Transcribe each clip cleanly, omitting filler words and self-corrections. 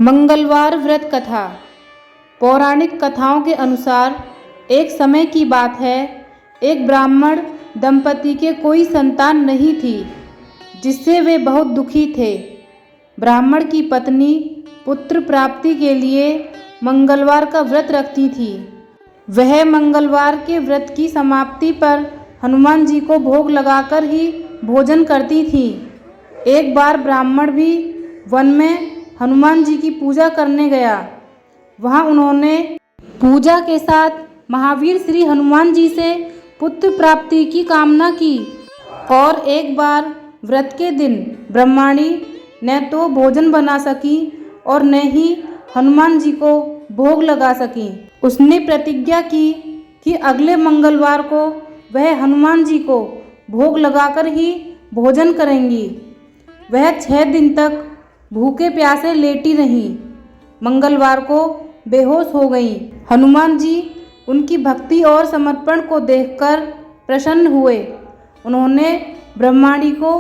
मंगलवार व्रत कथा। पौराणिक कथाओं के अनुसार एक समय की बात है, एक ब्राह्मण दंपति के कोई संतान नहीं थी, जिससे वे बहुत दुखी थे। ब्राह्मण की पत्नी पुत्र प्राप्ति के लिए मंगलवार का व्रत रखती थी। वह मंगलवार के व्रत की समाप्ति पर हनुमान जी को भोग लगाकर ही भोजन करती थी। एक बार ब्राह्मण भी वन में हनुमान जी की पूजा करने गया। वहां उन्होंने पूजा के साथ महावीर श्री हनुमान जी से पुत्र प्राप्ति की कामना की। और एक बार व्रत के दिन ब्रह्मणी न तो भोजन बना सकी और न ही हनुमान जी को भोग लगा सकी। उसने प्रतिज्ञा की कि अगले मंगलवार को वह हनुमान जी को भोग लगाकर ही भोजन करेंगी। वह 6 दिन तक भूखे प्यासे लेटी रहीं। मंगलवार को बेहोश हो गईं। हनुमान जी उनकी भक्ति और समर्पण को देखकर प्रसन्न हुए। उन्होंने ब्रह्मणी को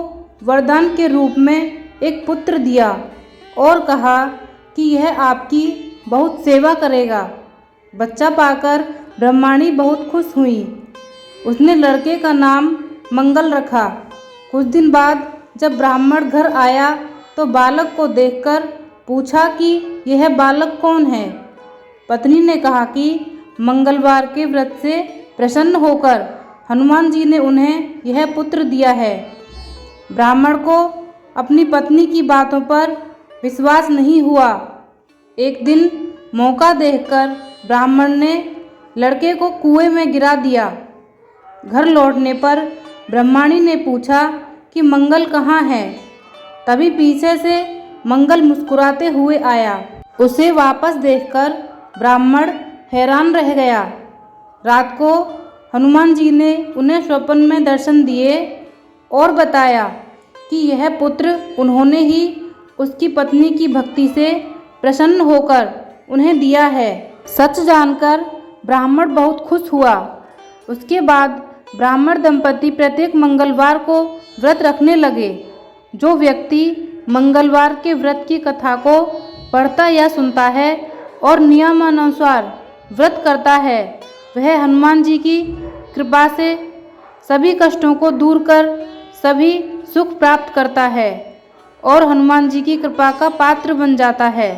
वरदान के रूप में एक पुत्र दिया और कहा कि यह आपकी बहुत सेवा करेगा। बच्चा पाकर ब्रह्मणी बहुत खुश हुई। उसने लड़के का नाम मंगल रखा। कुछ दिन बाद जब ब्राह्मण घर आया तो बालक को देखकर पूछा कि यह बालक कौन है। पत्नी ने कहा कि मंगलवार के व्रत से प्रसन्न होकर हनुमान जी ने उन्हें यह पुत्र दिया है। ब्राह्मण को अपनी पत्नी की बातों पर विश्वास नहीं हुआ। एक दिन मौका देखकर ब्राह्मण ने लड़के को कुएं में गिरा दिया। घर लौटने पर ब्रह्मणी ने पूछा कि मंगल कहाँ है। तभी पीछे से मंगल मुस्कुराते हुए आया। उसे वापस देखकर ब्राह्मण हैरान रह गया। रात को हनुमान जी ने उन्हें स्वप्न में दर्शन दिए और बताया कि यह पुत्र उन्होंने ही उसकी पत्नी की भक्ति से प्रसन्न होकर उन्हें दिया है। सच जानकर ब्राह्मण बहुत खुश हुआ। उसके बाद ब्राह्मण दंपति प्रत्येक मंगलवार को व्रत रखने लगे। जो व्यक्ति मंगलवार के व्रत की कथा को पढ़ता या सुनता है और नियमानुसार व्रत करता है, वह हनुमान जी की कृपा से सभी कष्टों को दूर कर सभी सुख प्राप्त करता है और हनुमान जी की कृपा का पात्र बन जाता है।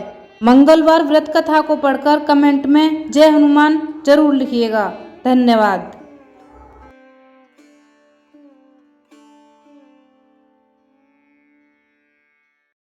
मंगलवार व्रत कथा को पढ़कर कमेंट में जय हनुमान जरूर लिखिएगा। धन्यवाद।